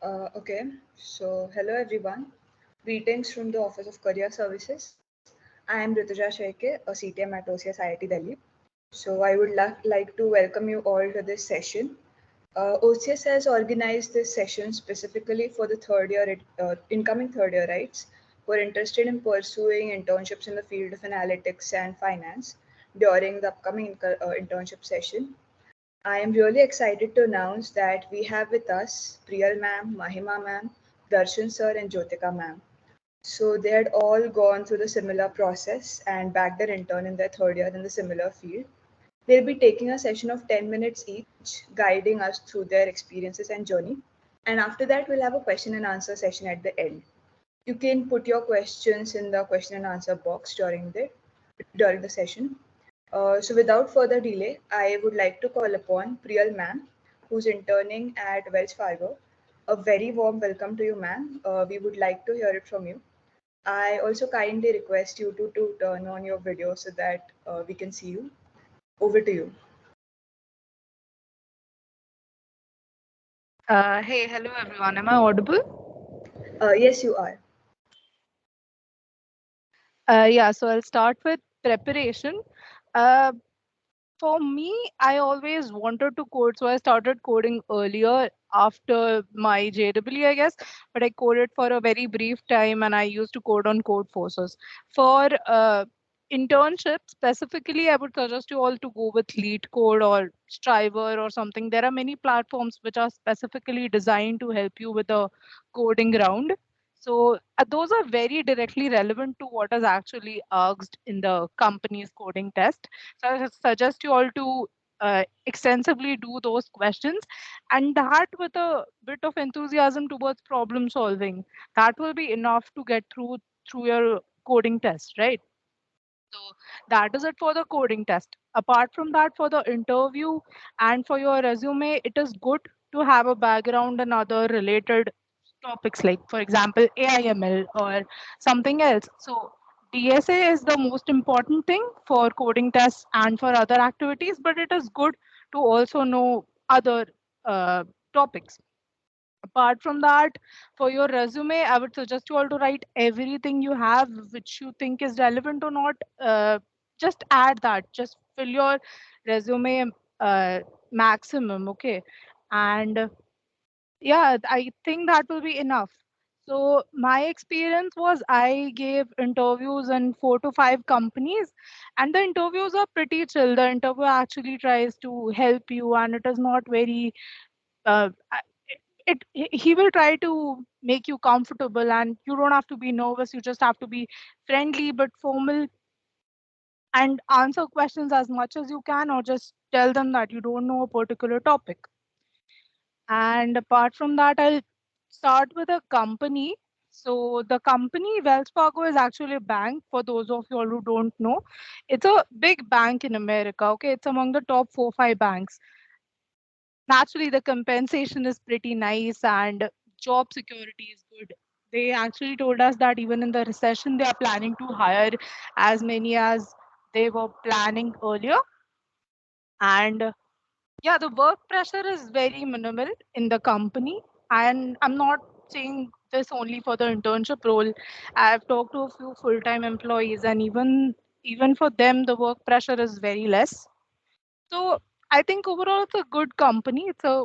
Okay, so hello everyone. Greetings from the Office of Career Services. I am Rituja Sheke, a CTM at OCS IIT Delhi. So I would like to welcome you all to this session. OCS has organized this session specifically for the incoming third year rights who are interested in pursuing internships in the field of analytics and finance during the upcoming internship session. I am really excited to announce that we have with us Priyal ma'am, Mahima ma'am, Darshan sir, and Jyotika ma'am. So they had all gone through the similar process and backed their intern in their third year in the similar field. They'll be taking a session of 10 minutes each, guiding us through their experiences and journey. And after that, we'll have a question and answer session at the end. You can put your questions in the question and answer box during the session. So without further delay, I would like to call upon Priyal ma'am, who's interning at Wells Fargo. A very warm welcome to you, ma'am. We would like to hear it from you. I also kindly request you to turn on your video so that we can see you. Over to you. Hey, hello everyone. Am I audible? Yes, you are. Yeah, so I'll start with preparation. Uh, for me, I always wanted to code, so I started coding earlier after my JEE, I guess. But I coded for a very brief time, and I used to code on Code Forces. For internship specifically, I would suggest you all to go with Lead Code or Striver or something. There are many platforms which are specifically designed to help you with a coding round. So those are very directly relevant to what is actually asked in the company's coding test. So I suggest you all to extensively do those questions, and that with a bit of enthusiasm towards problem solving, that will be enough to get through your coding test, right? So that is it for the coding test. Apart from that, for the interview and for your resume, it is good to have a background in other related topics, like, for example, AIML or something else. So DSA is the most important thing for coding tests and for other activities, but it is good to also know other topics. Apart from that, for your resume, I would suggest you all to write everything you have which you think is relevant or not. Just add that. Just fill your resume maximum, okay? And yeah, I think that will be enough. So my experience was I gave interviews in 4 to 5 companies, and the interviews are pretty chill. The interview actually tries to help you, and it is not very uh, he will try to make you comfortable, and you don't have to be nervous. You just have to be friendly but formal and answer questions as much as you can, or just tell them that you don't know a particular topic. And apart from that, I'll start with a company. So the company Wells Fargo is actually a bank. For those of you all who don't know, it's a big bank in America. Okay, it's among the top 4 5 banks. Naturally, the compensation is pretty nice and job security is good. They actually told us that even in the recession, they are planning to hire as many as they were planning earlier. And yeah, the work pressure is very minimal in the company. And I'm not saying this only for the internship role. I've talked to a few full-time employees, and even for them, the work pressure is very less. So I think overall it's a good company. It's a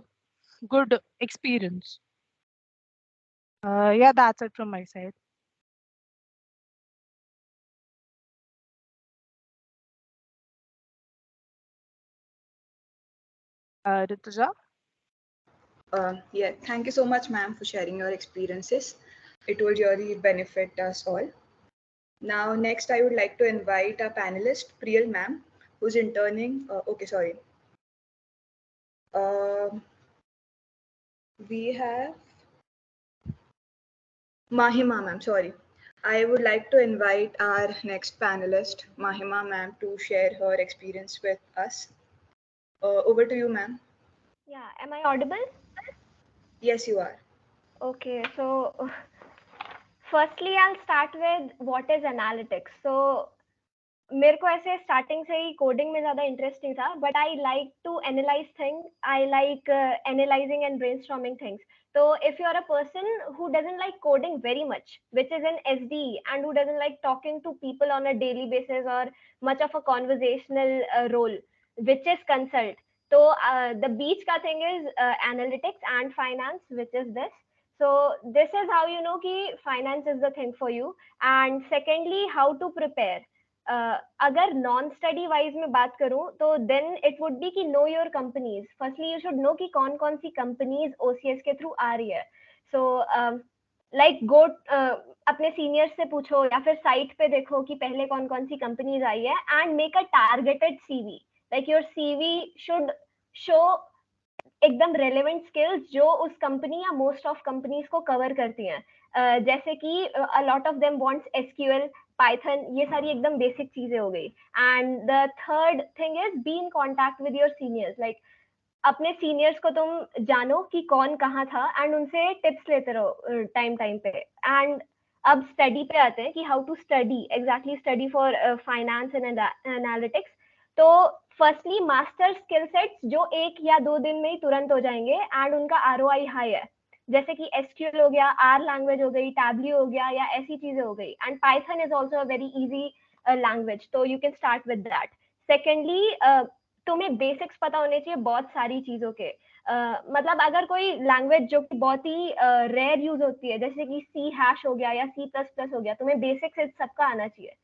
good experience. Yeah, that's it from my side. Rituja? Yeah, thank you so much, ma'am, for sharing your experiences. It will really benefit us all. Now, next, I would like to invite our panelist, Priyal ma'am, who's interning. Okay, sorry. Um we have Mahima ma'am, sorry. I would like to invite our next panelist, Mahima ma'am, to share her experience with us. Over to you, ma'am. Yeah, am I audible? Yes, you are. Okay, so firstly I'll start with what is analytics. So मेरे को ऐसे starting से ही coding में ज़्यादा interesting था but I like to analyse thing I like analysing and brainstorming things So if you're a person who doesn't like coding very much, which is in SD, and who doesn't like talking to people on a daily basis or much of a conversational role, which is consult. So the beach ka thing is analytics and finance, which is this. So this is how you know ki finance is the thing for you. And secondly, how to prepare. अगर non study wise में बात करूं तो then it would B कि know your companies. Firstly you should know कि कौन कौन सी companies OCS के थ्रू आ रही है. सो लाइक गो अपने सीनियर्स से पूछो या फिर साइट पे देखो कि पहले कौन कौन सी कंपनीज आई है and make a targeted CV. Like your CV should show एकदम रेलेवेंट स्किल्स जो उस कंपनी या मोस्ट ऑफ कंपनीज को कवर करती हैं. जैसे कि a lot of them wants SQL, Python, ये सारी एकदम बेसिक चीजें हो गई. And the third thing is be in contact with your seniors. Like अपने सीनियर्स को तुम जानो कि कौन कहाँ था एंड उनसे टिप्स लेते रहो टाइम टाइम पे. एंड अब स्टडी पे आते हैं कि how to study exactly study for finance and analytics. तो फर्स्टली मास्टर स्किल सेट्स जो 1 या 2 दिन में ही तुरंत हो जाएंगे एंड उनका आरओआई हाई है. जैसे कि एसक्यूएल हो गया, आर लैंग्वेज हो गई, टैबली हो गया, या ऐसी चीजें हो गई. And Python is also a very easy language, तो you can start with that. Secondly तुम्हें बेसिक्स पता होने चाहिए बहुत सारी चीजों के. मतलब अगर कोई लैंग्वेज जो कि बहुत ही रेयर यूज होती है जैसे कि सी हैश हो गया या सी प्लस प्लस हो गया, तुम्हें बेसिक्स सबका आना चाहिए.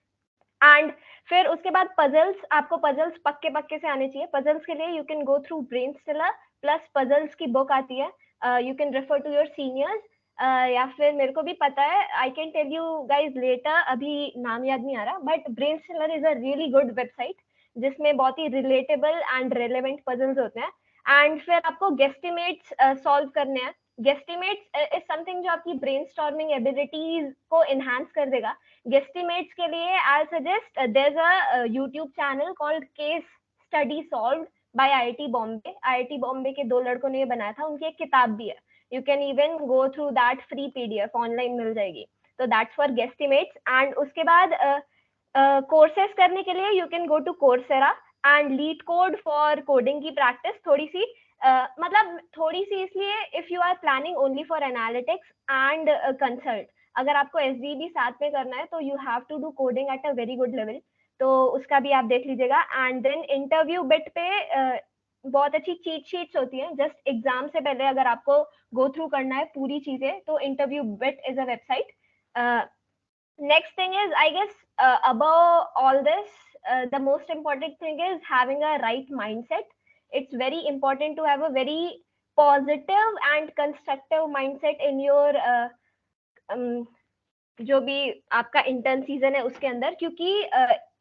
एंड फिर उसके बाद पजल्स, आपको पजल्स पक्के पक्के से आने चाहिए. पजल्स के लिए you can go through Brainstellar plus puzzles की बुक आती है. You can refer to your seniors. या फिर मेरे को भी पता है, I can tell you guys later, अभी नाम याद नहीं आ रहा, but Brainstellar is a really good website जिसमें बहुत ही रिलेटेबल एंड रेलेवेंट पजल्स होते हैं. एंड फिर आपको गेस्टिमेट्स सॉल्व करने हैं. गेस्टिमेट्स इज समथिंग जो आपकी ब्रेनस्टॉर्मिंग एबिलिटीज को एनहांस कर देगा. Guesstimates के लिए I'll suggest there's a YouTube channel called Case Study Solved by IIT Bombay. IIT Bombay के 2 लड़कों ने ये बनाया था, उनकी एक किताब भी है. You can even go through that free PDF online मिल जाएगी. तो that's for guesstimates. And उसके बाद courses करने के लिए you can go to Coursera and lead code for coding की practice थोड़ी सी. मतलब थोड़ी सी इसलिए if you are planning only for analytics and consult. अगर आपको एस भी साथ में करना है तो you have to do coding at a very good level, तो उसका भी आप देख लीजिएगा. एंड देन इंटरव्यू बिट पे बहुत अच्छी चीट शीट्स होती हैं. जस्ट एग्जाम से पहले अगर आपको गो थ्रू करना है पूरी चीजें तो interview bit is a website. Next thing is I guess above all this the most important thing is having a right mindset. It's very important to have a very positive and constructive mindset in your जो भी आपका intern season है उसके अंदर, क्योंकि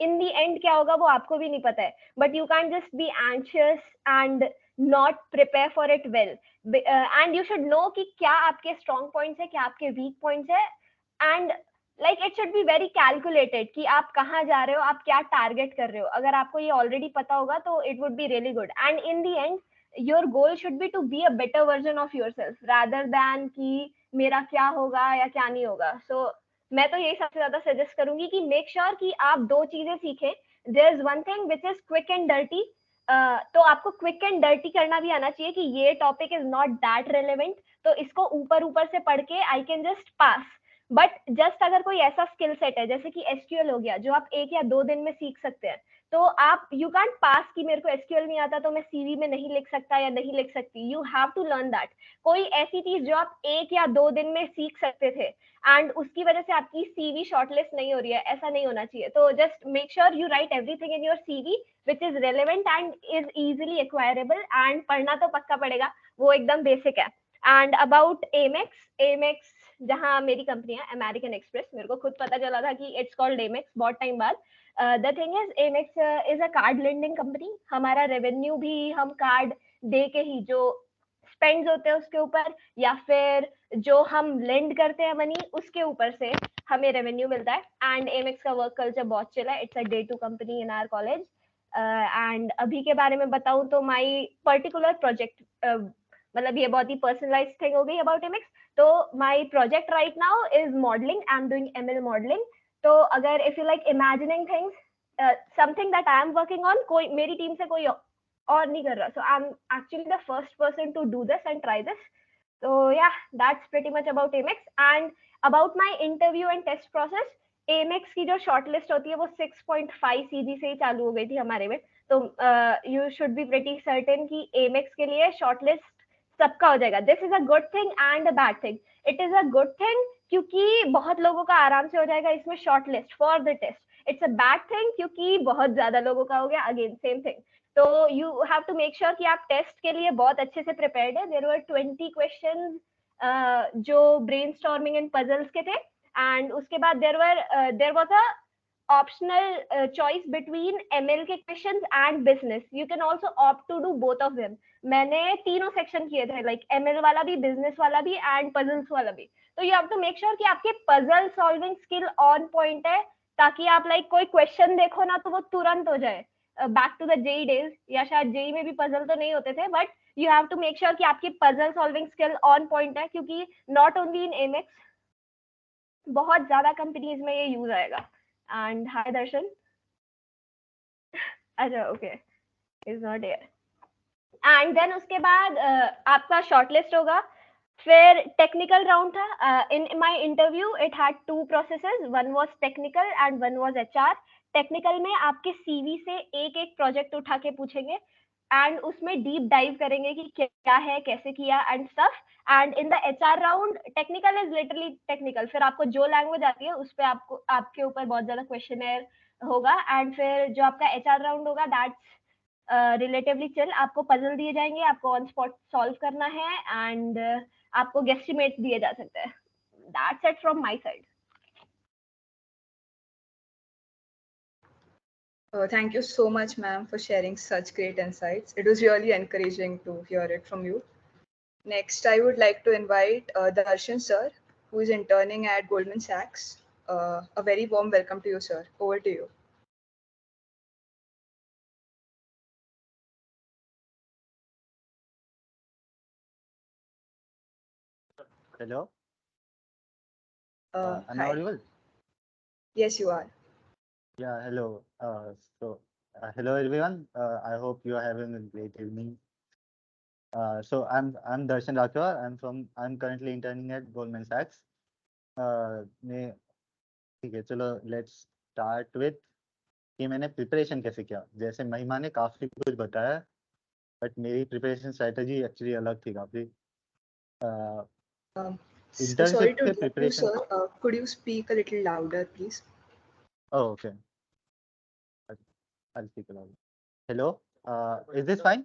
इन the and क्या होगा वो आपको भी नहीं पता है. But you can just be anxious and not prepare for it well. And you should know कि क्या आपके स्ट्रॉन्ग पॉइंट्स है, क्या आपके वीक पॉइंट्स है. And like it should be very calculated कि आप कहाँ जा रहे हो, आप क्या टारगेट कर रहे हो. अगर आपको ये ऑलरेडी पता होगा तो it would be really good. And in the end your goal should be to be a better version of yourself rather than कि मेरा क्या होगा या क्या नहीं होगा. सो मैं तो यही सबसे ज्यादा सजेस्ट करूंगी कि मेक श्योर कि आप 2 चीजें सीखें. There is one thing which is quick and dirty. तो आपको क्विक एंड डर्टी करना भी आना चाहिए कि ये topic is not that relevant, तो इसको ऊपर ऊपर से पढ़ के I can just pass. But just अगर कोई ऐसा स्किल सेट है जैसे कि एसक्यूएल हो गया जो आप 1 या 2 दिन में सीख सकते हैं, तो आप यू कैंट पास कि मेरे को एसक्यूएल नहीं आता तो मैं सीवी में नहीं लिख सकता या नहीं लिख सकती. You have to learn that. कोई ऐसी चीज जो आप 1 या 2 दिन में सीख सकते थे एंड उसकी वजह से आपकी सीवी शॉर्टलिस्ट नहीं हो रही है, ऐसा नहीं होना चाहिए. तो just make sure you write everything in your CV which is relevant and is easily acquirable. And पढ़ना तो पक्का पड़ेगा, वो एकदम बेसिक है. एंड अबाउट एमेक्स जहाँ मेरी कंपनी है अमेरिकन एक्सप्रेस, मेरे को खुद पता चला था कि इट्स कॉल्ड एमेक्स बहुत टाइम बाद. The thing is Amex is a card lending company. हमारा रेवेन्यू भी हम कार्ड दे के ही, जो स्पेंड्स होते हैं उसके ऊपर या फिर जो हम लेंड करते हैं मनी उसके ऊपर से हमें रेवेन्यू मिलता है. एंड एमेक्स का वर्क कल्चर बहुत चिल है. It's a day two company in our college. And अभी के बारे में बताऊं तो माई पर्टिकुलर प्रोजेक्ट, मतलब ये बहुत ही पर्सनलाइज थिंग हो गई अबाउट एमेक्स. तो my project right now is modelling. I am doing ML modelling. तो अगर if you like imagining things, something that I am working on, कोई मेरी टीम से कोई और नहीं कर रहा. So I am actually the first person to do this and try this. So yeah, that's pretty much about Amex. And about my interview and test process, Amex की जो shortlist होती है वो 6.5 सीजी से ही चालू हो गई थी हमारे में. तो you should be pretty certain कि Amex के लिए shortlist सबका हो जाएगा. This is a good thing and a bad thing. It is a good thing क्योंकि बहुत लोगों का आराम से हो जाएगा इसमें shortlist for the test. It's a bad thing क्योंकि बहुत ज्यादा लोगों का हो गया. Again same thing. तो you have to make sure कि आप टेस्ट के लिए बहुत अच्छे से प्रिपेयर्ड है. देयर वर 20 क्वेश्चंस जो ब्रेनस्टॉर्मिंग एंड पजल्स के थे. एंड उसके बाद there was a optional choice between ML के questions and business. You can also opt to do both of them. मैंने तीनों सेक्शन किए थे, लाइक ML वाला भी, बिजनेस वाला भी एंड पजल्स वाला भी. तो you have to make sure कि आपके puzzle solving skill on point है, ताकि आप लाइक कोई क्वेश्चन देखो ना तो वो तुरंत हो जाए. Back to the JEE days, या शायद जेई में भी पजल तो नहीं होते थे, but you have to make sure कि आपकी puzzle solving skill on point है, क्योंकि नॉट ओनली इन एमएक्स, बहुत ज्यादा कंपनीज में ये यूज आएगा. And hi Darshan. अच्छा okay, is not here. And then उसके बाद आपका शॉर्टलिस्ट होगा. फिर टेक्निकल राउंड था. In my interview it had two processes. One was technical and one was HR. Technical में आपके सीवी से एक एक प्रोजेक्ट उठा के पूछेंगे एंड उसमें डीप डाइव करेंगे कि क्या है, कैसे किया and stuff. And in the HR round, technical is literally technical. फिर आपको जो लैंग्वेज आती है उस पर आपको आपके ऊपर बहुत ज्यादा क्वेश्चन होगा. एंड फिर जो आपका एचआर राउंड होगा दैट्स रिलेटिवली चिल. आपको पजल दिए जाएंगे, आपको ऑन स्पॉट सॉल्व करना है एंड आपको गेस्टिमेट दिए जा सकते हैं. That's it from my side. Thank you so much, ma'am, for sharing such great insights. It was really encouraging to hear it from you. Next, I would like to invite Darshan sir, who is interning at Goldman Sachs. A very warm welcome to you, sir. Over to you. Hello, am I Hi. audible? Yes, you are. Yeah, hello. Hello everyone. I hope you are having a great evening. I'm Darshan Rathwar. I'm currently interning at Goldman Sachs. मैं ठीक है, चलो let's start with कि मैंने preparation कैसे किया. जैसे महिमा ने काफी कुछ बताया, बट मेरी प्रिपरेशन स्ट्रेटजी एक्चुअली अलग थी काफी. Sorry इंटर्नशिप to के interrupt you, preparation. sir. Could you speak a little louder, please? Oh, okay. I'll speak aloud. Hello, is this fine?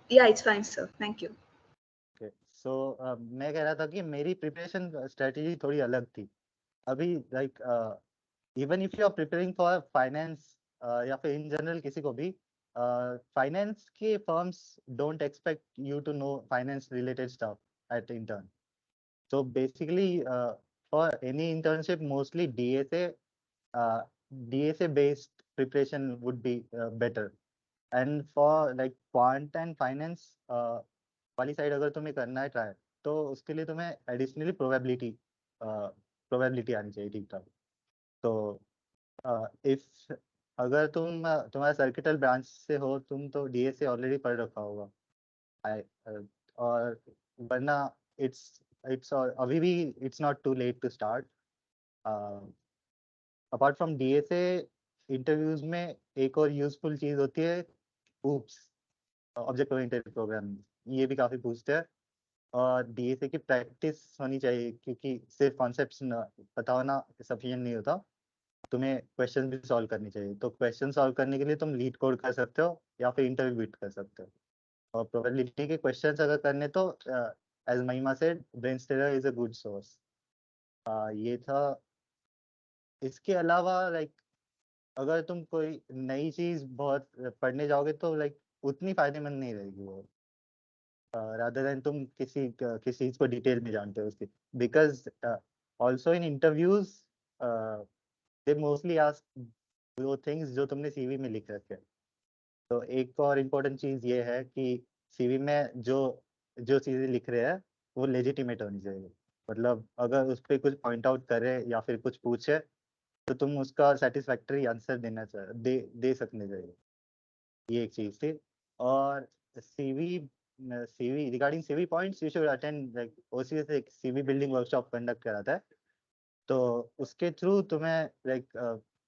Yeah, it's fine, sir. Thank you. Okay so मैं कह रहा था कि मेरी preparation strategy थोड़ी अलग थी. अभी like even if you are preparing for finance या फिर इन जनरल किसी को भी फाइनेंस के firms don't expect you to know finance related stuff at intern. So basically for any internship mostly DSA based preparation would be better. And for like quant and finance वाली side अगर तुम्हें करना है try, तो उसके लिए तुम्हें additionally probability आनी चाहिए ठीक ठाक. तो इफ अगर तुम्हारा सर्किटल ब्रांच से हो तुम, तो डीएसए ऑलरेडी पढ़ रखा होगा. आई और वरना इट्स इट्स अभी भी it's not too late to start. Apart from DSA, interviews में एक और यूजफुल चीज होती है oops, ऑब्जेक्ट ओरिएंटेड प्रोग्रामिंग. ये भी काफी पूछते हैं. और डीएसए की प्रैक्टिस होनी चाहिए, क्योंकि सिर्फ कॉन्सेप्ट्स पता होना सफिशिएंट नहीं होता. तुम्हें क्वेश्चन भी सॉल्व करनी चाहिए. तो क्वेश्चन सॉल्व करने के लिए तुम लीड कोड कर सकते हो या फिर इंटरव्यू बीट कर सकते हो. और प्रोबेबिलिटी के क्वेश्चंस अगर करने, तो as Mahima said, Brainstormer is a good source. ये था. इसके अलावा लाइक अगर तुम कोई नई चीज बहुत पढ़ने जाओगे तो लाइक उतनी फायदेमंद नहीं रहेगी वो, rather than तुम किसी चीज को डिटेल में जानते हो उसकी. Because also in interviews they mostly ask वो थिंग्स जो तुमने सीवी में लिख रखे हैं. तो एक और इम्पोर्टेंट चीज ये है कि सीवी में जो जो चीजें लिख रहे हैं वो लेजिटिमेट होनी चाहिए. मतलब अगर उस पर कुछ पॉइंट आउट करे या फिर कुछ पूछे, तो तुम उसका सेटिस्फैक्टरी आंसर दे सकने चाहिए. ये एक चीज थी. और CV CV regarding CV points you should attend like OCS एक CV building workshop conduct कराता है, तो उसके थ्रू तुम्हें लाइक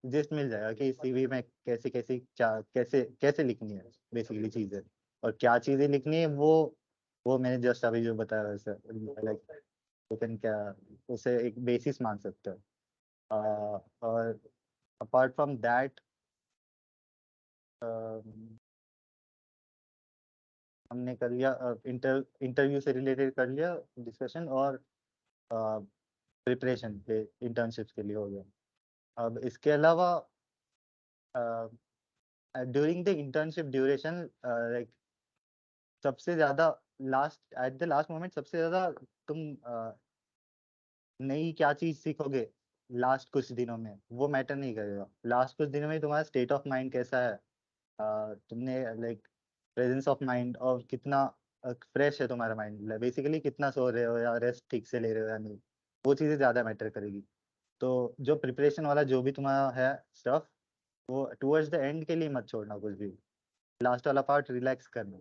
जिस्ट मिल जाएगा कि सीवी में कैसे कैसे कैसे कैसे लिखनी है बेसिकली चीजें, और क्या चीजें लिखनी है वो मैंने जस्ट अभी जो बताया वैसे लाइक तुम क्या उसे एक बेसिस मान सकते हो। और अपार्ट फ्रॉम दैट हमने कर लिया इंटरव्यू से रिलेटेड कर लिया डिस्कशन, और प्रिपरेशन पे इंटर्नशिप्स के लिए हो गया। अब इसके अलावा during the internship duration like सबसे ज्यादा एट द लास्ट मोमेंट सबसे ज्यादा तुम नई क्या चीज सीखोगे लास्ट कुछ दिनों में वो मैटर नहीं करेगा। लास्ट कुछ दिनों में तुम्हारा स्टेट ऑफ माइंड कैसा है, तुमने लाइक प्रेजेंस ऑफ माइंड और कितना फ्रेश है तुम्हारा माइंड, बेसिकली कितना सो रहे हो या रेस्ट ठीक से ले रहे हो या नहीं, वो चीज़ें ज़्यादा मैटर करेगी। तो जो प्रिपरेशन वाला जो भी तुम्हारा है स्टफ वो टूवर्ड्स द एंड के लिए मत छोड़ना कुछ भी, लास्ट वाला पार्ट रिलैक्स करना।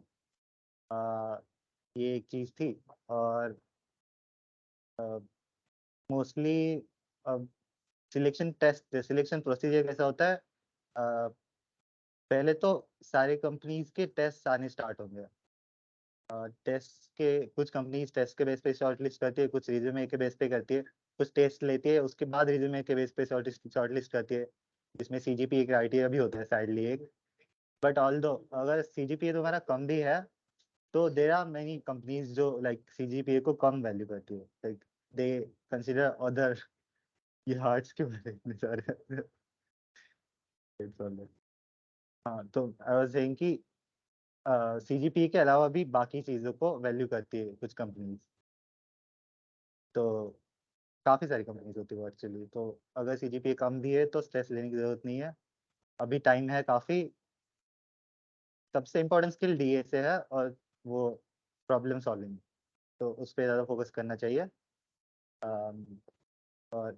ये एक चीज़ थी। और मोस्टली सिलेक्शन प्रोसीजर कैसा होता है, पहले तो सारे कंपनीज के टेस्ट आने स्टार्ट होंगे। टेस्ट के कुछ कंपनीज टेस्ट के बेस पे शॉर्टलिस्ट करती है, कुछ रिज्यूमे के बेस पे करती है, कुछ टेस्ट लेती है उसके बाद रिज्यूमे के बेस पे शॉर्टलिस्ट करती है, जिसमें सीजीपीए क्राइटेरिया भी होता है साइडली एक। बट ऑल दो अगर सीजीपीए तुम्हारा कम भी है तो देर आर मेनी कंपनीज जो लाइक सीजीपीए को कम वैल्यू करती है, लाइक दे कंसिडर अदर। ये हार्ट्स क्यों है इतने सारे हाँ, तो आई वाज सेइंग कि सीजीपीए के अलावा भी बाकी चीज़ों को वैल्यू करती है कुछ कंपनीज, तो काफ़ी सारी कंपनीज होती है एक्चुअली। तो अगर सीजीपीए कम भी है तो स्ट्रेस लेने की ज़रूरत नहीं है, अभी टाइम है काफ़ी। सबसे इम्पोर्टेंट स्किल डीए से है और वो प्रॉब्लम सॉल्विंग, तो उस पर ज़्यादा फोकस करना चाहिए। और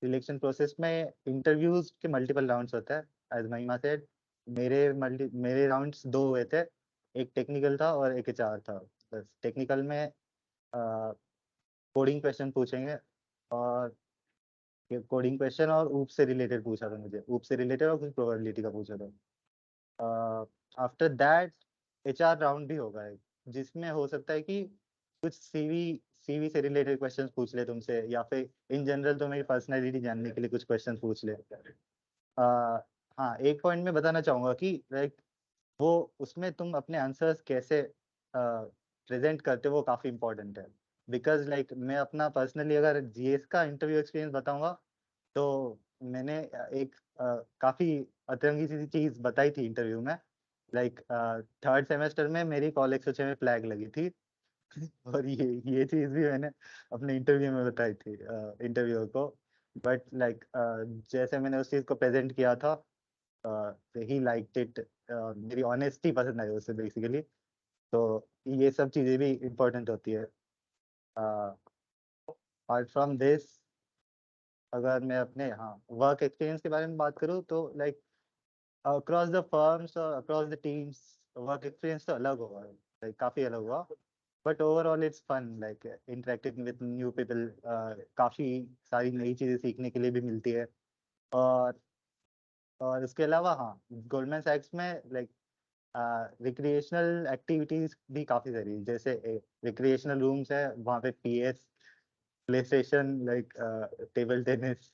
सिलेक्शन प्रोसेस में इंटरव्यूज के मल्टीपल राउंड्स होता है एज महिमा सेड। मेरे राउंड्स दो हुए थे, एक टेक्निकल था और एक एचआर था। बस टेक्निकल में कोडिंग क्वेश्चन पूछेंगे, और कोडिंग क्वेश्चन और ऊप से रिलेटेड पूछा था मुझे, ऊप से रिलेटेड और कुछ प्रोबेबिलिटी का पूछा था। आफ्टर दैट एचआर राउंड भी होगा एक, जिसमें हो सकता है कि कुछ सीवी से रिलेटेड क्वेश्चंस पूछ ले तुमसे, या फिर इन जनरल तो मेरी पर्सनैलिटी जानने के लिए कुछ क्वेश्चन पूछ ले। हाँ, एक पॉइंट में बताना चाहूँगा कि लाइक वो उसमें तुम अपने आंसर्स कैसे प्रेजेंट करते हो वो काफ़ी इंपॉर्टेंट है। बिकॉज लाइक मैं अपना पर्सनली अगर जीएस का इंटरव्यू एक्सपीरियंस बताऊंगा तो मैंने एक काफ़ी अतरंगी सी चीज़ बताई थी इंटरव्यू में। लाइक थर्ड सेमेस्टर में मेरी कॉल 106 में फ्लैग लगी थी और ये चीज़ भी मैंने अपने इंटरव्यू में बताई थी इंटरव्यू को। बट लाइक जैसे मैंने उस चीज़ को प्रेजेंट किया था, ही लाइक इट, मेरी ऑनेस्टी पसंद आई उसे बेसिकली। तो ये सब चीज़ें भी इम्पोर्टेंट होती है। अपार्ट फ्रॉम दिस अगर मैं अपने हाँ वर्क एक्सपीरियंस के बारे में बात करूँ तो लाइक अक्रॉस द फर्म्स और across the teams work experience तो अलग होगा, लाइक काफ़ी अलग हुआ। But overall it's fun like interacting with new people, काफ़ी सारी नई चीज़ें सीखने के लिए भी मिलती है। और इसके अलावा हाँ गोल्डमैन सैक्स में लाइक रिक्रिएशनल एक्टिविटीज भी काफ़ी सारी हैं। जैसे रिक्रिएशनल रूम्स है वहाँ पे PS, play station, like table tennis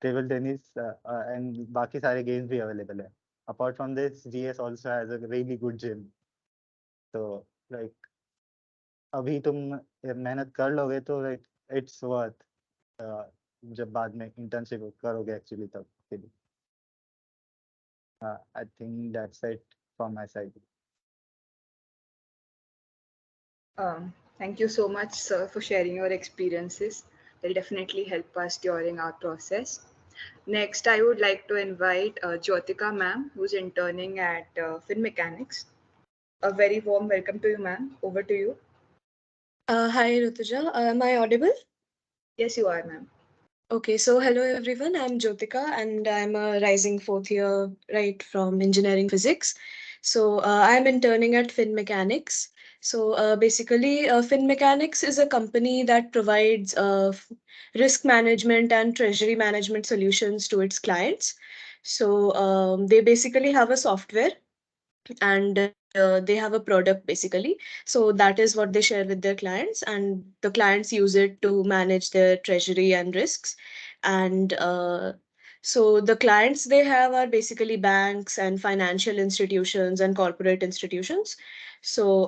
and बाकी सारे गेम्स भी अवेलेबल है। Apart from this GS also has a really good gym. तो लाइक अभी तुम मेहनत कर लोगे तो लाइक इट्स वर्थ जब बाद में इंटर्नशिप करोगे एक्चुअली तब। I think that's it from my side. Thank you so much, sir, for sharing your experiences. They'll definitely help us during our process. Next, I would like to invite Jyotika ma'am, who's interning at Fin Mechanics. A very warm welcome to you, ma'am. Over to you. Hi, Rutuja. Am I audible? Yes, you are, ma'am. Okay, so hello everyone. I'm Jyotika and I'm a rising fourth year right from engineering physics. So I'm interning at FinMechanics. So basically, FinMechanics is a company that provides risk management and treasury management solutions to its clients. So they basically have a software and they have a product basically. So that is what they share with their clients, and the clients use it to manage their treasury and risks. And so the clients they have are basically banks and financial institutions and corporate institutions. So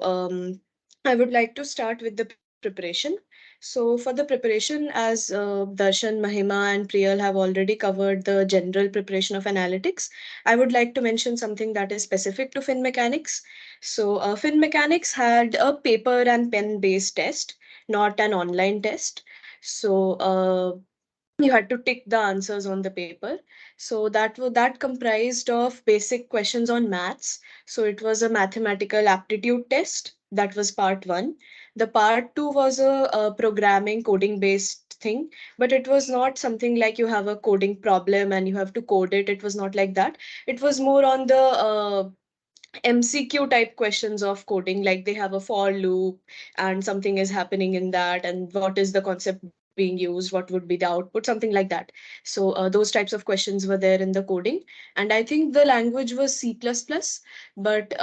I would like to start with the preparation. So for the preparation, as Darshan, Mahima, and Priyal have already covered the general preparation of analytics, I would like to mention something that is specific to FinMechanics. So, FinMechanics had a paper and pen based test, not an online test. So, you had to tick the answers on the paper. So that comprised of basic questions on maths. So it was a mathematical aptitude test. That was part one. The part two was a programming coding based thing, but it was not something like you have a coding problem and you have to code it. It was not like that. It was more on the MCQ type questions of coding, like they have a for loop and something is happening in that, and what is the concept being used, what would be the output, something like that. So those types of questions were there in the coding, and I think the language was C++, but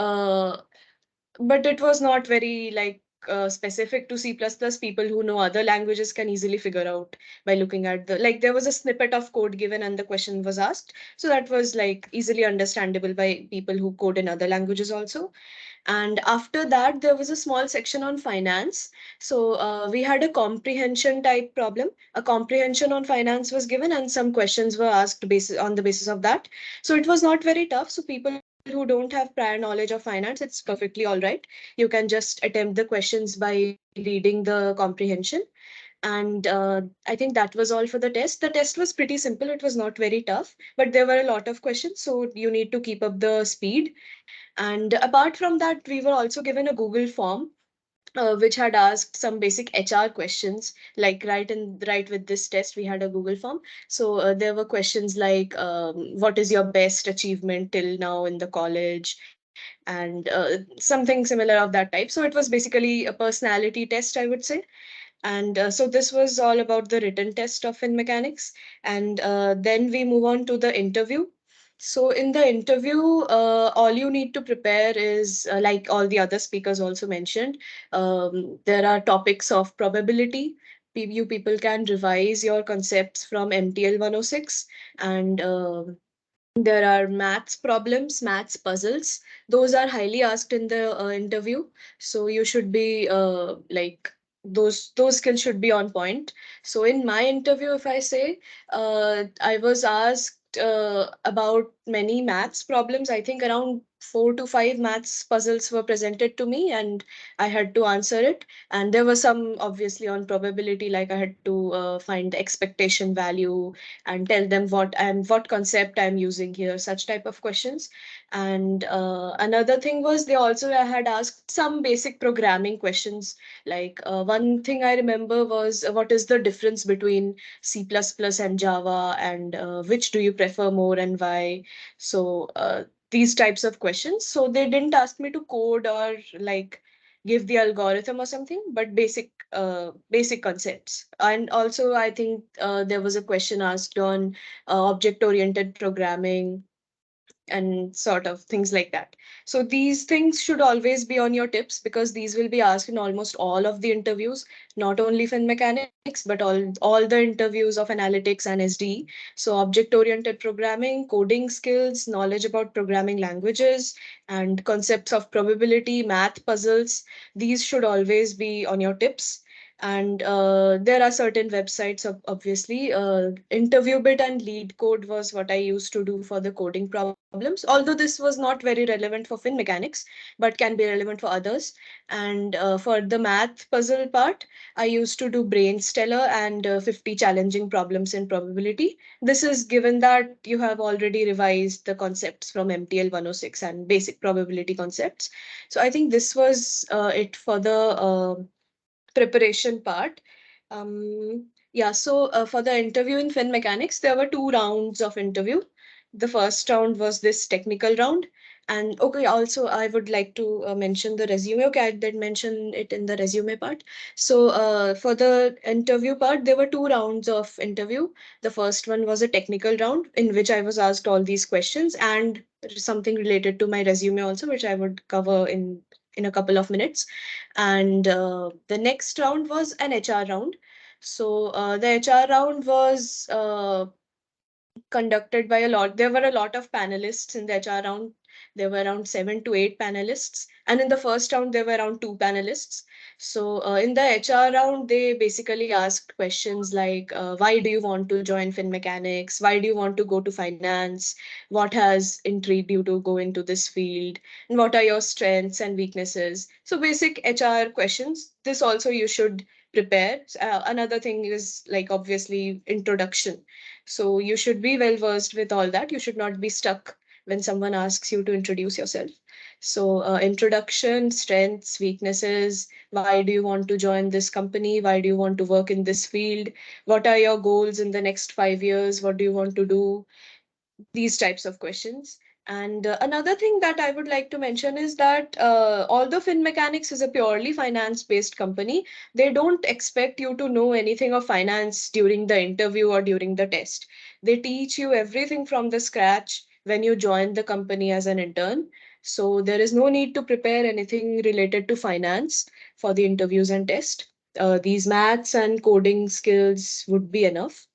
but it was not very like specific to C++. People who know other languages can easily figure out by looking at the, like, there was a snippet of code given and the question was asked. So that was like easily understandable by people who code in other languages also. And after that, there was a small section on finance. So we had a comprehension type problem. A comprehension on finance was given, and some questions were asked on the basis of that. So it was not very tough. So people who don't have prior knowledge of finance, it's perfectly all right. You can just attempt the questions by reading the comprehension. And I think that was all for the test. The test was pretty simple. It was not very tough, but there were a lot of questions. So you need to keep up the speed. And apart from that, we were also given a Google form, which had asked some basic HR questions. Like right with this test, we had a Google form. So there were questions like, what is your best achievement till now in the college, and something similar of that type. So it was basically a personality test, I would say. And so this was all about the written test of in mechanics. And then we move on to the interview. So in the interview, all you need to prepare is, like all the other speakers also mentioned, there are topics of probability. You people can revise your concepts from MTL 106, and there are maths problems, maths puzzles. Those are highly asked in the interview. So you should be like, those skills should be on point. So in my interview, if I say, I was asked about many maths problems. I think around 4 to 5 maths puzzles were presented to me, and I had to answer it. And there was some obviously on probability, like I had to find the expectation value and tell them what concept I'm using here, such type of questions. And another thing was, they also had asked some basic programming questions. Like one thing I remember was, what is the difference between C++ and Java, and which do you prefer more and why? So these types of questions. So they didn't ask me to code or like give the algorithm or something, but basic concepts. And also, I think there was a question asked on object oriented programming and sort of things like that. So these things should always be on your tips, because these will be asked in almost all of the interviews, not only fin mechanics, but all the interviews of analytics and SDE. So object oriented programming, coding skills, knowledge about programming languages, and concepts of probability, math puzzles, these should always be on your tips. And there are certain websites, obviously. InterviewBit and LeetCode was what I used to do for the coding problems, although this was not very relevant for fin mechanics, but can be relevant for others. And for the math puzzle part, I used to do Brainstellar and 50 challenging problems in probability. This is given that you have already revised the concepts from MTL 106 and basic probability concepts. So I think this was it for the preparation part. Yeah, so for the interview in fin mechanics, there were 2 rounds of interview. The first round was this technical round, And okay, also I would like to mention the resume. Okay, I did mention it in the resume part. So for the interview part, there were two rounds of interview. The first one was a technical round in which I was asked all these questions and something related to my resume also, which I would cover in a couple of minutes. And the next round was an HR round. So the HR round was conducted by a lot. There were a lot of panelists in the HR round. There were around 7 to 8 panelists, and in the first round there were around two panelists. So in the HR round, they basically asked questions like, "Why do you want to join fin mechanics? Why do you want to go to finance? What has intrigued you to go into this field? And what are your strengths and weaknesses?" So basic HR questions. This also you should prepare. Another thing is like obviously introduction, so you should be well versed with all that. You should not be stuck when someone asks you to introduce yourself. So, introduction, strengths, weaknesses. Why do you want to join this company? Why do you want to work in this field? What are your goals in the next 5 years? What do you want to do? These types of questions. And another thing that I would like to mention is that although Fin Mechanics is a purely finance based company, they don't expect you to know anything of finance during the interview or during the test. They teach you everything from the scratch when you join the company as an intern. So there is no need to prepare anything related to finance for the interviews and test. These maths and coding skills would be enough.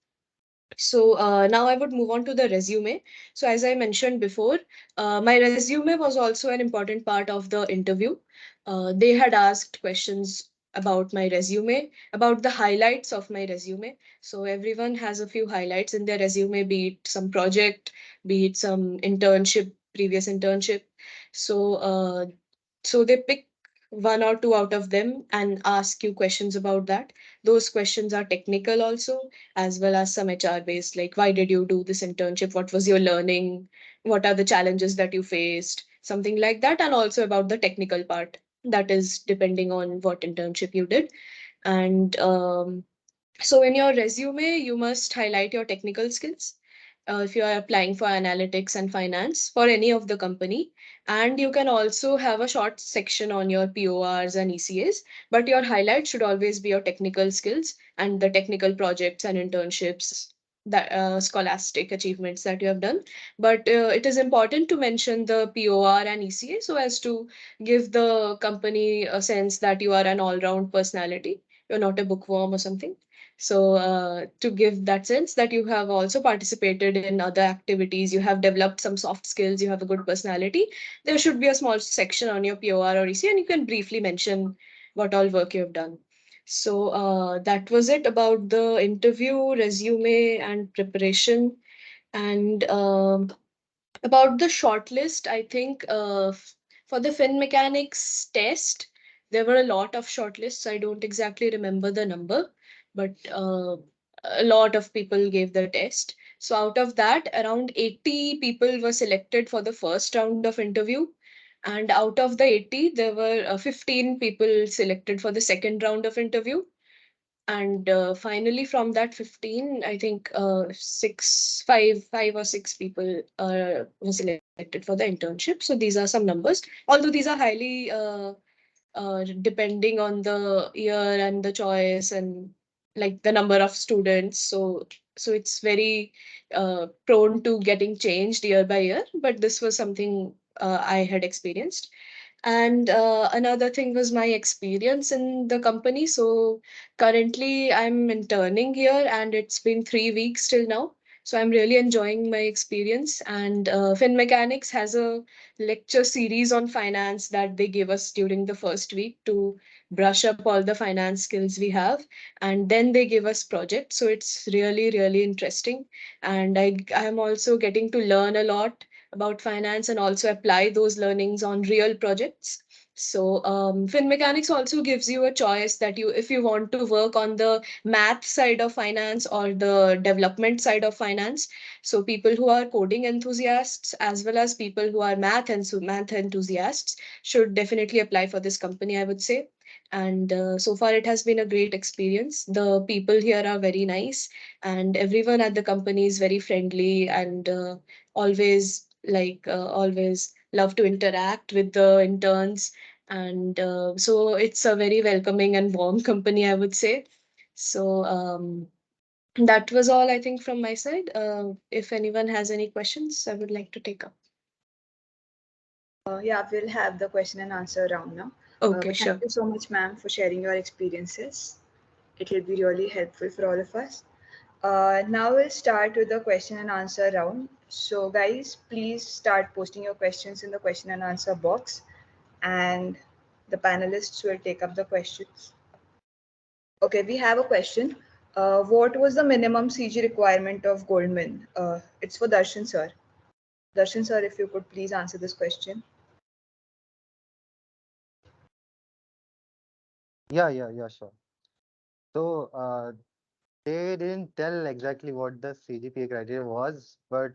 So now I would move on to the resume. So as I mentioned before, my resume was also an important part of the interview. They had asked questions about my resume, about the highlights of my resume. So everyone has a few highlights in their resume, be it some project, be it some internship, previous internship. So they pick one or two out of them and ask you questions about that. Those questions are technical also, as well as some HR based, like why did you do this internship? What was your learning? What are the challenges that you faced? Something like that. And also about the technical part. That is depending on what internship you did. And so in your resume, you must highlight your technical skills. If you are applying for analytics and finance for any of the company, and you can also have a short section on your PORs and ECAs, but your highlight should always be your technical skills and the technical projects and internships, that scholastic achievements that you have done. But it is important to mention the POR and ECA so as to give the company a sense that you are an all-round personality. You're not a bookworm or something. So, to give that sense that you have also participated in other activities, you have developed some soft skills, you have a good personality, there should be a small section on your POR or EC, and you can briefly mention what all work you have done. So, that was it about the interview, resume, and preparation. And about the shortlist, I think for the fin mechanics test, there were a lot of shortlists. I don't exactly remember the number, but a lot of people gave the test. So out of that, around 80 people were selected for the first round of interview. And out of the 80, there were 15 people selected for the second round of interview. And finally, from that 15, I think five or six people were selected for the internship. So these are some numbers. Although these are highly depending on the year and the choice and like the number of students. So it's very prone to getting changed year by year. But this was something I had experienced. And another thing was my experience in the company. So currently I'm interning here and it's been 3 weeks till now. So I'm really enjoying my experience. And Fin Mechanics has a lecture series on finance that they give us during the first week to brush up all the finance skills we have. And then they give us projects. So it's really, really interesting. And I am also getting to learn a lot about finance and also apply those learnings on real projects. So Fin Mechanics also gives you a choice that you, if you want to work on the math side of finance or the development side of finance. So people who are coding enthusiasts as well as people who are math enthusiasts should definitely apply for this company, I would say. And so far it has been a great experience. The people here are very nice and everyone at the company is very friendly and always love to interact with the interns. And so it's a very welcoming and warm company, I would say. So that was all, I think, from my side. If anyone has any questions, I would like to take up. Yeah, we'll have the question and answer round now. Okay, But thank sure. you so much, ma'am, for sharing your experiences. It will be really helpful for all of us. Now we'll start with the question and answer round. So, guys, please start posting your questions in the question and answer box, and the panelists will take up the questions. Okay, we have a question. What was the minimum CG requirement of Goldman? It's for Darshan sir. Darshan sir, if you could please answer this question. Yeah, sure. So they didn't tell exactly what the CGPA criteria was, but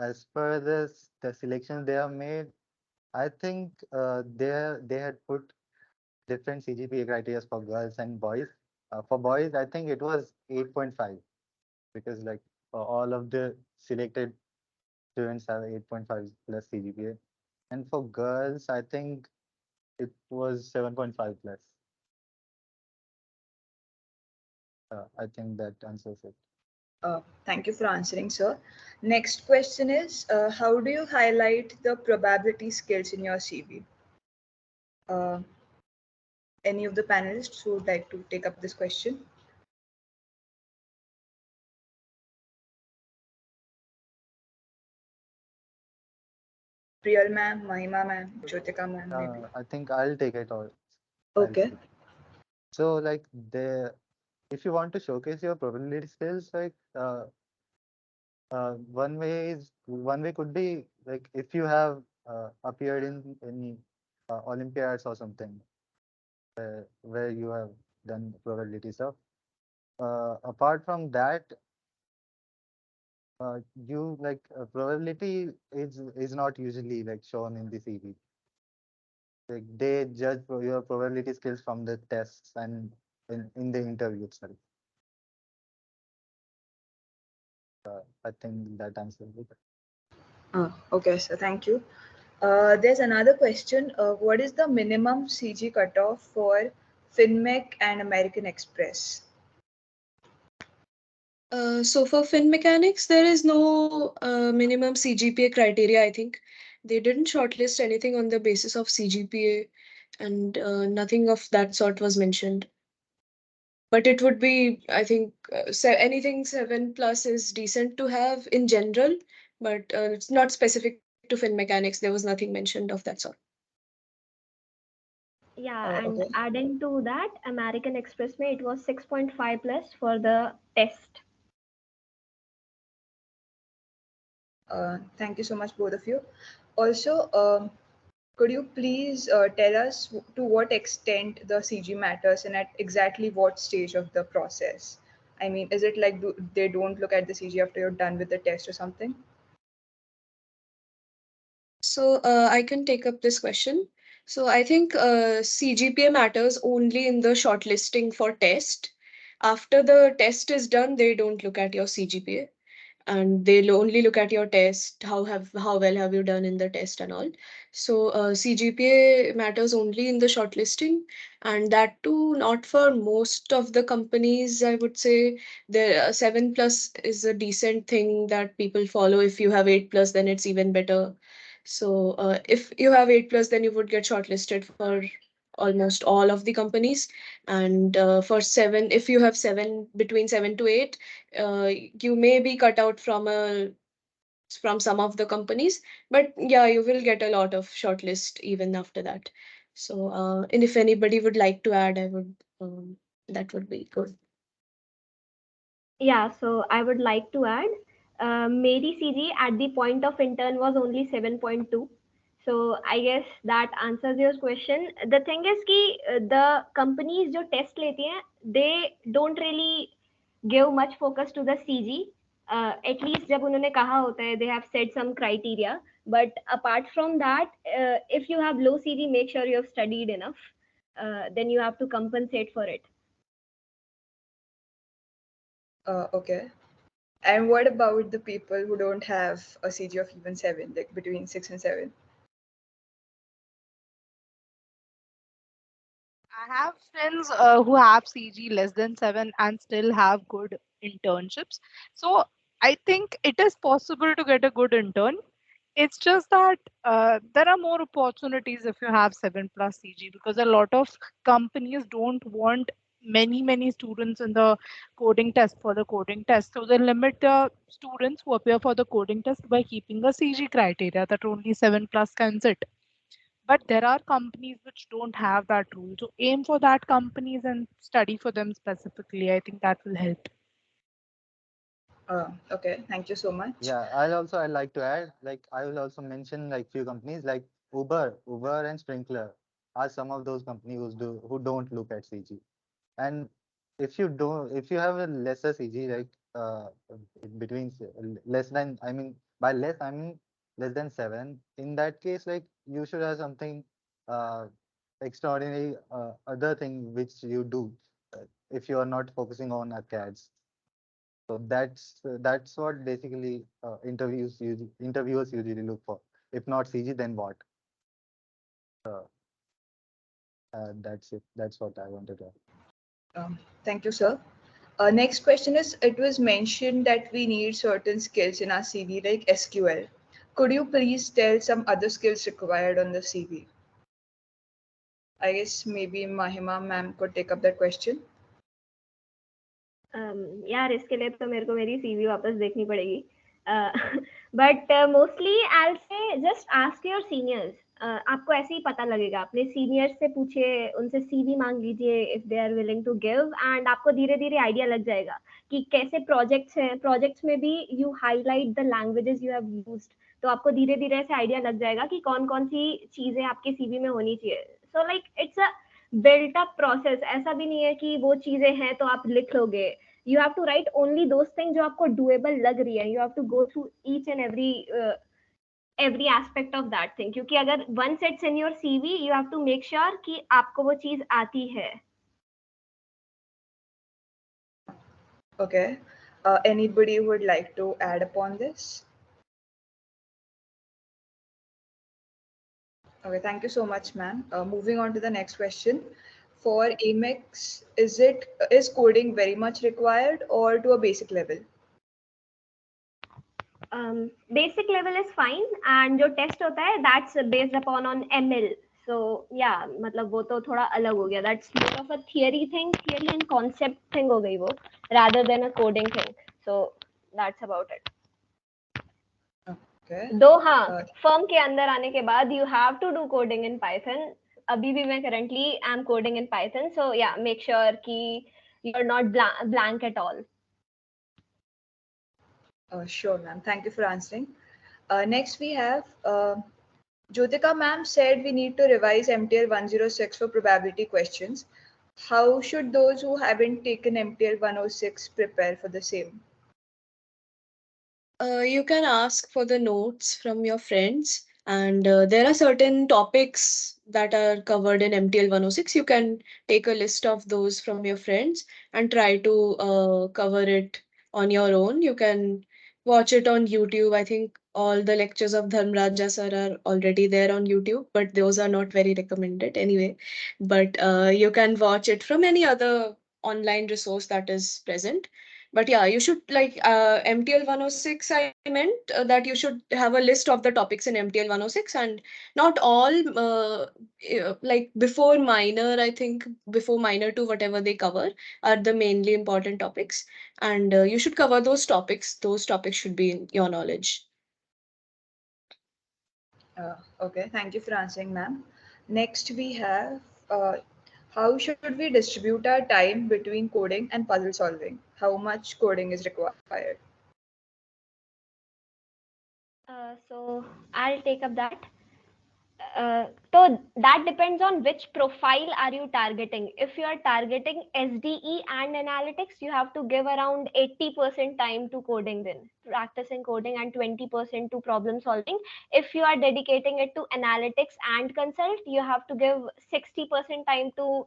as per the selections they have made, I think they had put different CGPA criteria for girls and boys. For boys, I think it was 8.5 because like all of the selected students have 8.5 plus CGPA, and for girls, I think it was 7.5 plus. I think that answers it. Thank you for answering, sir. Next question is, how do you highlight the probability skills in your CV? Uh, any of the panelists who would like to take up this question? Priyal ma'am, Mahima ma'am, Jyotika ma'am, maybe. I think I'll take it or I'll Okay. speak. So like if you want to showcase your probability skills, like one way could be like if you have appeared in any Olympiads or something where you have done probability stuff. Apart from that, you like probability is not usually like shown in the CV. Like they judge your probability skills from the tests and in the interview itself. I think that answers it. Okay, so thank you. There's another question. What is the minimum CG cutoff for FinMech and American Express? So for fin mechanics, there is no minimum CGPA criteria, I think. They didn't shortlist anything on the basis of CGPA, and nothing of that sort was mentioned. But it would be, I think, anything 7+ is decent to have in general, but it's not specific to fin mechanics. There was nothing mentioned of that sort. Yeah, and Okay. adding to that, American Express में it was 6.5 plus for the test. Thank you so much, both of you. Also, could you please tell us to what extent the CG matters and at exactly what stage of the process? I mean, is it like they don't look at the CG after you're done with the test or something? So I can take up this question. So I think CGPA matters only in the shortlisting for test. After the test is done, they don't look at your CGPA, and they'll only look at your test, how well have you done in the test and all. So CGPA matters only in the shortlisting, and that too not for most of the companies. I would say the 7+ is a decent thing that people follow. If you have 8+, then it's even better. So if you have 8+, then you would get shortlisted for almost all of the companies. And for 7, if you have 7, between 7 to 8, you may be cut out from some of the companies, but yeah, you will get a lot of shortlist even after that. So and if anybody would like to add, I would that would be good. Yeah, so I would like to add, Mary CG at the point of intern was only 7.2. So I guess that answers your question. The thing is कि the companies जो test लेती हैं, they don't really give much focus to the CG. At least जब उन्होंने कहा होता है, they have set some criteria. But apart from that, if you have low CG, make sure you have studied enough. Then you have to compensate for it. Okay. And what about the people who don't have a CG of even 7, like between 6 and 7? I have friends who have CG less than 7 and still have good internships. So I think it is possible to get a good intern. It's just that there are more opportunities if you have 7 plus CG, because a lot of companies don't want many students in the coding test for the coding test. So they limit the students who appear for the coding test by keeping a CG criteria that only 7 plus can sit. But there are companies which don't have that rule. So aim for that companies and study for them specifically. I think that will help. Okay, thank you so much. Yeah, I'd like to add, like I will also mention like few companies like Uber and Sprinkler are some of those companies who don't look at CG. And if you have a lesser CG, like between less than, I mean by less I mean less than 7. In that case, like you should have something uh, extraordinary, other thing which you do if you are not focusing on CADs. So that's what basically interviewers usually look for. If not CG, then what? Uh, that's it. That's what I wanted to add. Thank you, sir. Next question is, it was mentioned that we need certain skills in our CV like SQL. Could you please tell some other skills required on the CV? I guess maybe Mahima ma'am could take up that question. यार इसके लिए तो मेरे को मेरी CV वापस देखनी पड़ेगी बट मोस्टली आई से जस्ट आस्क योर सीनियर्स आपको ऐसे ही पता लगेगा अपने सीनियर्स से पूछिए उनसे सीवी मांग लीजिए if they are willing to give and आपको धीरे धीरे आइडिया लग जाएगा कि कैसे प्रोजेक्ट्स हैं प्रोजेक्ट्स में भी you highlight the languages you have used तो आपको धीरे धीरे ऐसे आइडिया लग जाएगा कि कौन कौन सी चीजें आपके सीवी में होनी चाहिए so like it's a built up process ऐसा भी नहीं है कि वो चीजें हैं तो आप लिख लोगे you have to write only those things जो आपको doable लग रही है you have to go through each and every aspect of that thing क्योंकि अगर once it's in your CV you have to make sure कि आपको वो चीज आती है. Okay. Anybody would like to add upon this? Okay, thank you so much, ma'am. Moving on to the next question. For Amex, is coding very much required or to a basic level? Basic level is fine and जो test होता है that's based upon on ML. So yeah, मतलब वो तो थोड़ा अलग हो गया. That's more of a theory and concept thing हो गई वो, rather than a coding thing. So that's about it. Okay. दो हाँ फर्म के अंदर आने के बाद you have to do coding in Python अभी भी मैं currently I am coding in Python so या मेक श्योर कि यू आर नॉट blank at all. Sure, ma'am. Thank you for answering. Next, we have Jyotika ma'am said we need to revise MTL 106 for probability questions. How should those who haven't taken MTL 106 prepare for the same? You can ask for the notes from your friends, and there are certain topics that are covered in MTL 106. You can take a list of those from your friends and try to cover it on your own. You can watch it on YouTube. I think all the lectures of Dharmraja sir are already there on YouTube, but those are not very recommended anyway. But you can watch it from any other online resource that is present. But yeah, you should like MTL 106. I meant that you should have a list of the topics in MTL 106, and not all like before minor. I think before minor to whatever they cover are the mainly important topics, and you should cover those topics. Those topics should be in your knowledge. Okay, thank you for answering, ma'am. Next, we have how should we distribute our time between coding and puzzle solving? How much coding is required? So I'll take up that. So that depends on which profile are you targeting. If you are targeting SDE and analytics, you have to give around 80% time to coding, then practicing coding, and 20% to problem solving. If you are dedicating it to analytics and consult, you have to give 60% time to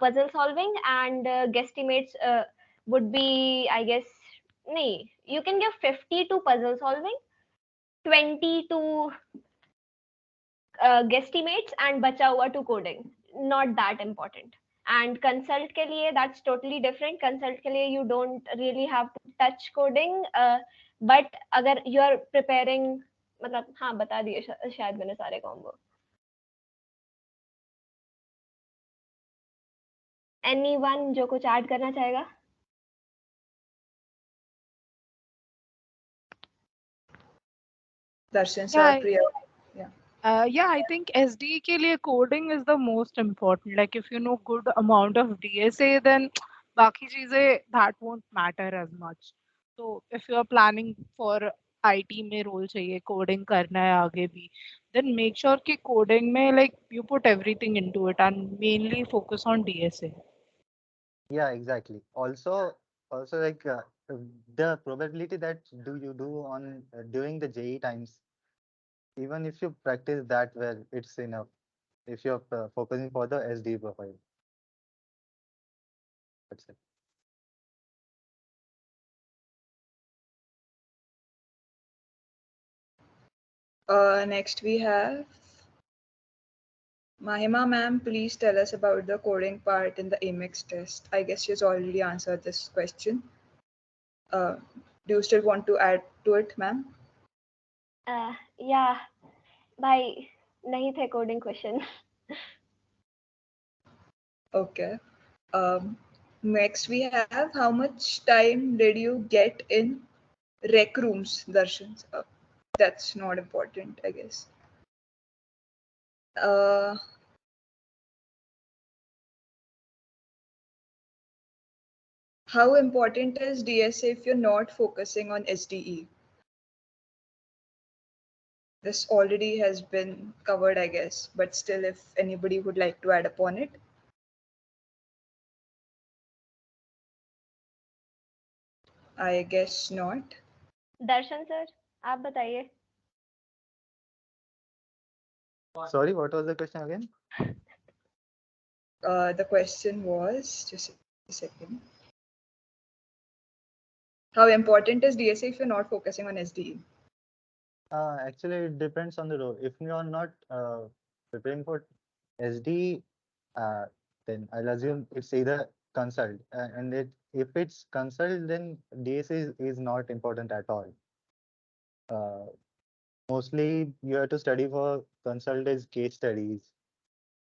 puzzle solving, and guesstimates would be, I guess, nee, you can give 50 to puzzle solving, 20 to guesstimates, and bacha hua to coding. Not that important. And consult के लिए that's totally different. Consult के लिए you don't really have to touch coding, but अगर you are preparing, मतलब हाँ बता दिए शायद मैंने सारे combo. Anyone जो कुछ ऐड करना चाहेगा? Darshan Yeah, sir, Priya. Yeah. Yeah, I think SD के लिए coding is the most important. Like if you know good amount of DSA, then बाकी चीजें that won't matter as much. So if you are planning for IT में role चाहिए, coding करना है आगे भी, then make sure कि coding में like you put everything into it and mainly focus on DSA. Yeah, exactly. Also like the probability that you do on during the JE times, even if you practice that well, it's enough. If you're focusing for the SD profile, that's it. Next we have Mahima ma'am. Please tell us about the coding part in the Amex test. I guess she's already answered this question. Uh, do you still want to add to it, ma'am? Yeah, भाई नहीं थे coding question. Okay. Next we have how much time did you get in rec rooms, Darshan? That's not important, I guess. How important is DSA if you're not focusing on SDE? This already has been covered, I guess, but still, if anybody would like to add upon it. I guess not. Darshan sir आप बताइए. Sorry, what was the question again? The question was, just a second. How important is DSA if you're not focusing on SDE? Actually, it depends on the role. If you are not preparing for SD, then I'll assume it's either consult, and if it's consult, then DSA is not important at all. Mostly, you have to study for consult is case studies,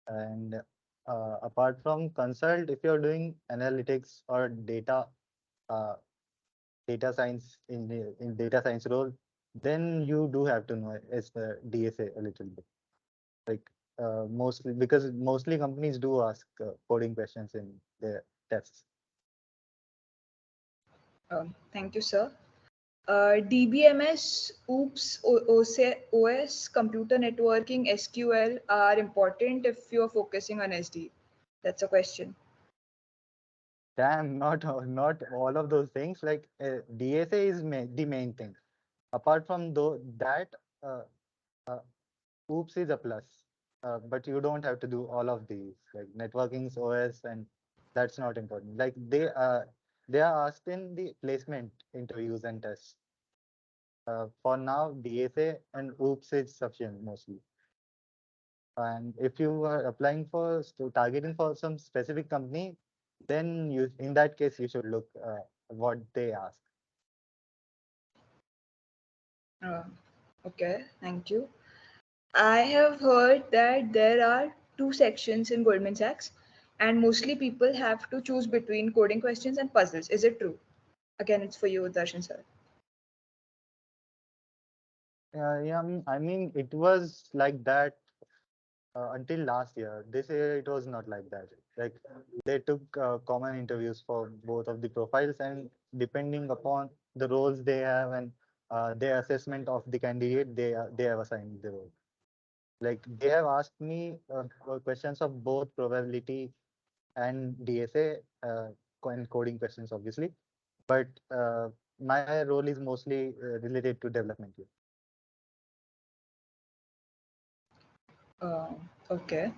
and apart from consult, if you're doing analytics or uh, data science in data science role, then you do have to know as the DSA a little bit. Like mostly because mostly companies do ask coding questions in their tests. Thank you, sir. DBMS, OOPS, OS, computer networking, SQL are important if you're focusing on SD. That's a question. Damn, not all of those things. Like DSA is the main thing. Apart from that, uh, uh, OOPS is a plus. But you don't have to do all of these, like networking's OS, and that's not important. Like they are asked in the placement interviews and tests. For now, DSA and OOPS is sufficient mostly. And if you are applying for targeting for some specific company, then you in that case you should look what they ask. Okay, thank you. I have heard that there are two sections in Goldman Sachs, and mostly people have to choose between coding questions and puzzles. Is it true? Again, it's for you, Darshan sir. Yeah, I mean it was like that until last year. This year it was not like that. Like they took common interviews for both of the profiles, and depending upon the roles they have and their assessment of the candidate, they have assigned the role. Like they have asked me questions of both probability and DSA and coding questions, obviously. But my role is mostly related to development. Okay.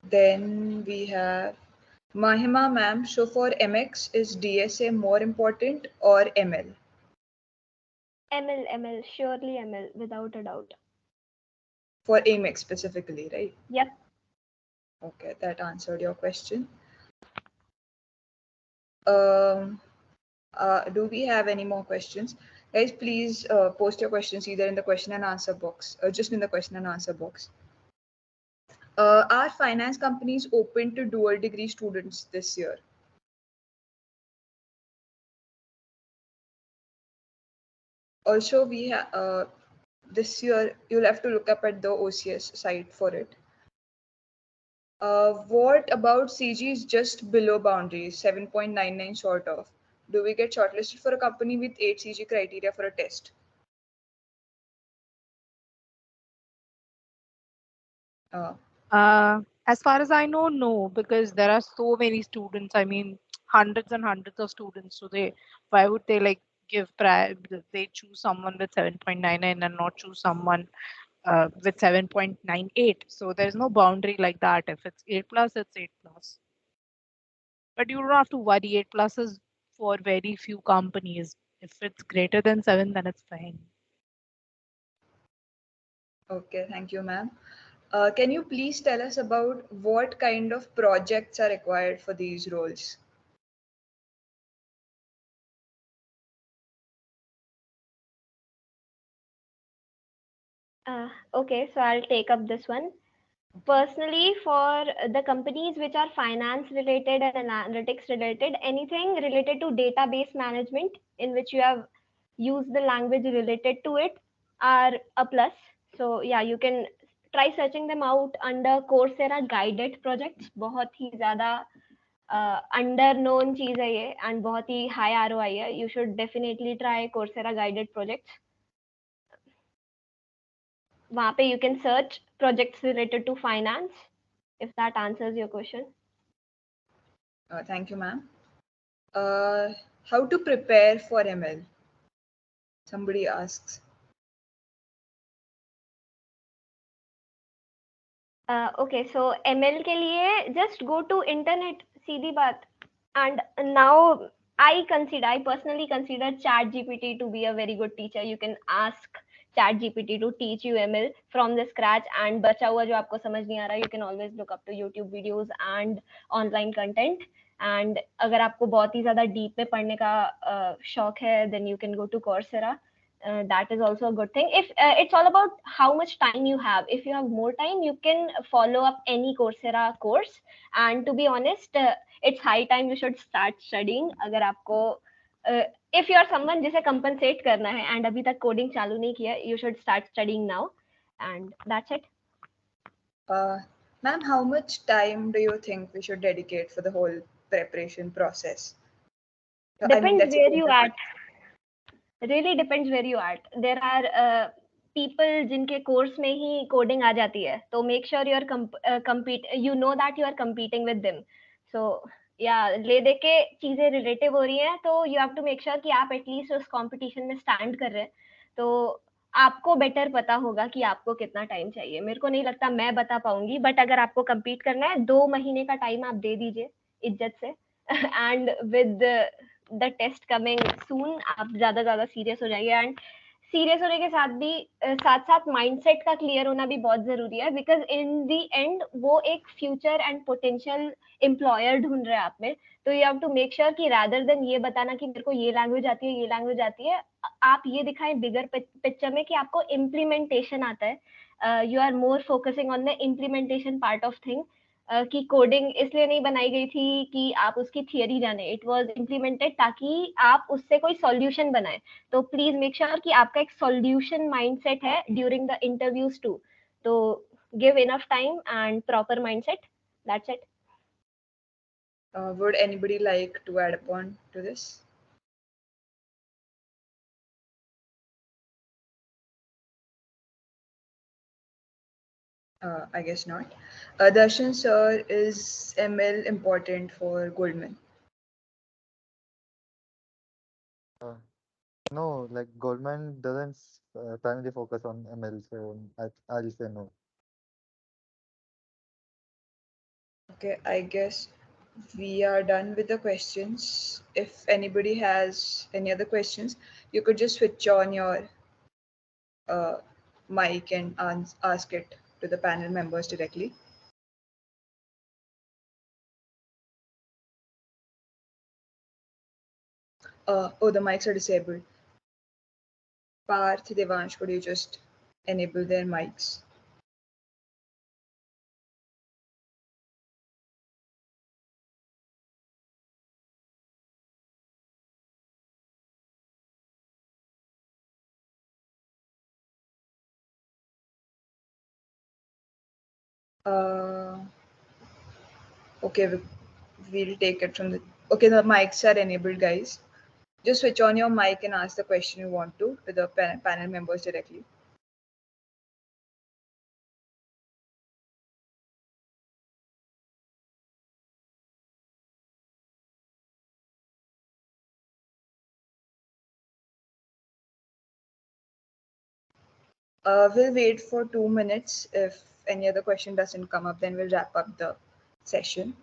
Then we have Mahima ma'am. So for MX, is DSA more important or ML? ML, surely ML, without a doubt. For Amex specifically, right? Yep. Okay, that answered your question. Um, do we have any more questions? Guys, please post your questions either in the question and answer box or just in the question and answer box. Are finance companies open to dual degree students this year? Also, this year you'll have to look up at the OCS site for it. What about CG is just below boundaries, 7.99 sort of? Do we get shortlisted for a company with 8 CG criteria for a test? Uh, As far as I know, no, because there are so many students. I mean, hundreds and hundreds of students. So why would they like they choose someone with 7.99 and not choose someone with 7.98? So there's no boundary like that. If it's 8 plus, it's 8 plus. But you don't have to worry. 8 plus is for very few companies. If it's greater than 7, then it's fine. okay, thank you, ma'am. Can you please tell us about what kind of projects are required for these roles? Okay, so I'll take up this one. Personally, for the companies which are finance related and analytics related, anything related to database management in which you have used the language related to it are a plus. So yeah, you can try searching them out under Coursera guided projects. बहुत ही ज़्यादा under known चीज़ है ये and बहुत ही high ROI है. You should definitely try Coursera guided projects. वहाँ पे you can search projects related to finance, if that answers your question. Thank you, ma'am. Uh, how to prepare for ML? Somebody asks. Okay, so ML के लिए just go to internet, सीधी बात. And now I personally consider ChatGPT to be a very good teacher. You can ask ChatGPT to teach you ML from the scratch, and बचा हुआ जो आपको समझ नहीं आ रहा, you can always look up to YouTube videos and online content. And अगर आपको बहुत ही ज़्यादा deep में पढ़ने का शौक है, then you can go to Coursera. That is also a good thing. If it's all about how much time you have. If you have more time, you can follow up any Coursera course. And to be honest, it's high time you should start studying. अगर आपको if you are someone जिसे compensate करना है and अभी तक coding चालू नहीं किया, you should start studying now. And that's it. Ma'am, how much time do you think we should dedicate for the whole preparation process? I mean, Depends that's where you at. Really depends where you at. There are people जिनके course में ही coding आ जाती है, तो make sure you are you know that you are competing with them. So yeah, ले दे के चीजें relative हो रही हैं, तो you have to make sure कि आप at least उस competition में stand कर रहे हैं. तो आपको बेटर पता होगा कि आपको कितना टाइम चाहिए. मेरे को नहीं लगता मैं बता पाऊंगी, बट अगर आपको compete करना है, 2 महीने का टाइम आप दे दीजिए इज्जत से. And with the test coming soon, आप ज़्यादा सीरियस हो जाइए. एंड सीरियस होने के साथ भी साथ साथ माइंडसेट का क्लियर होना भी बहुत जरूरी है, बिकॉज इन दी एंड वो एक फ्यूचर एंड पोटेंशियल एम्प्लॉयर ढूंढ रहे हैं आप में. तो you have to make sure कि रादर देन ये बताना कि मेरे को ये लैंग्वेज आती है, ये लैंग्वेज आती है, आप ये दिखाएं बिगर पिक्चर में कि आपको इम्प्लीमेंटेशन आता है. You are more focusing on the implementation part of thing, कि कोडिंग इसलिए नहीं बनाई गई थी कि आप उसकी थियरी जाने. इट वाज इम्प्लीमेंटेड ताकि आप उससे कोई सॉल्यूशन बनाएं. तो प्लीज मेक श्योर कि आपका एक सॉल्यूशन माइंडसेट है ड्यूरिंग द इंटरव्यूज टू. तो give enough time and proper mindset. That's it. Would anybody like to add upon to this? I guess not. Darshan sir, is ML important for Goldman? No, like Goldman doesn't primarily focus on ML, so I'll say no. Okay, I guess we are done with the questions. If anybody has any other questions, you could just switch on your uh, mic and ask it to the panel members directly. Oh, the mics are disabled. Parth, Devansh, could you just enable their mics? Uh, okay, we'll take it from the. Okay, the mics are enabled, guys. Just switch on your mic and ask the question you want to the panel members directly. We'll wait for 2 minutes. If any other question doesn't come up, then we'll wrap up the session.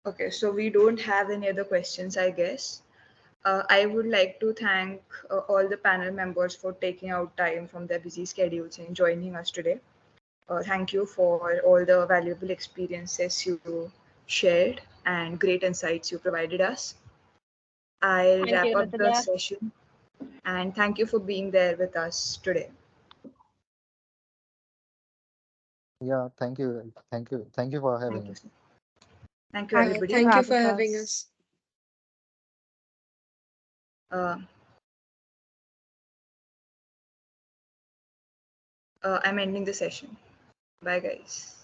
Okay, so we don't have any other questions, I guess. I would like to thank all the panel members for taking out time from their busy schedules and joining us today. Thank you for all the valuable experiences you shared and great insights you provided us. I'll Thank wrap you, up the Rituja. session and thank you for being there with us today. Yeah, thank you for Thank having you. us. Thank you, Thank you everybody. for Thank you for having having us. us. Uh, I'm ending the session. Bye, guys.